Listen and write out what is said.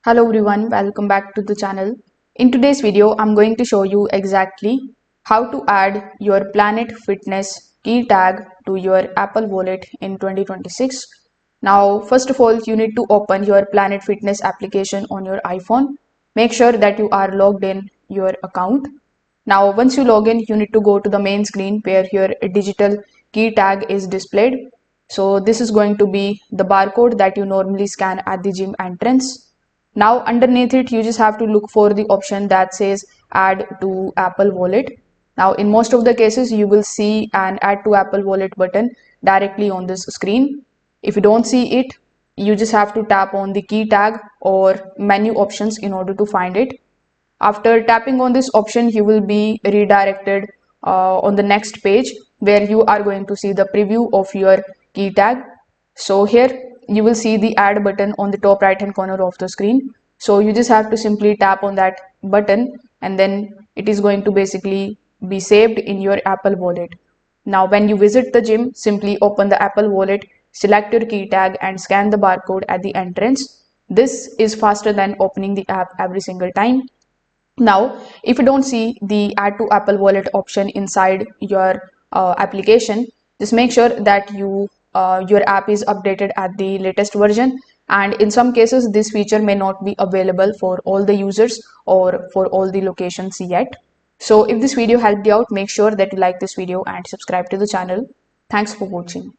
Hello everyone, welcome back to the channel. In today's video, I'm going to show you exactly how to add your Planet Fitness key tag to your Apple Wallet in 2026. Now, first of all, you need to open your Planet Fitness application on your iPhone. Make sure that you are logged in your account. Now, once you log in, you need to go to the main screen where your digital key tag is displayed. So this is going to be the barcode that you normally scan at the gym entrance. Now underneath it, you just have to look for the option that says add to Apple Wallet. Now in most of the cases, you will see an add to Apple Wallet button directly on this screen. If you don't see it, you just have to tap on the key tag or menu options in order to find it. After tapping on this option, you will be redirected on the next page where you are going to see the preview of your key tag. So here you will see the add button on the top right hand corner of the screen. So you just have to simply tap on that button and then it is going to basically be saved in your Apple Wallet. Now when you visit the gym, simply open the Apple Wallet, select your key tag and scan the barcode at the entrance. This is faster than opening the app every single time. Now, if you don't see the add to Apple Wallet option inside your application, just make sure that your app is updated at the latest version. And in some cases, this feature may not be available for all the users or for all the locations yet. So if this video helped you out, make sure that you like this video and subscribe to the channel. Thanks for watching.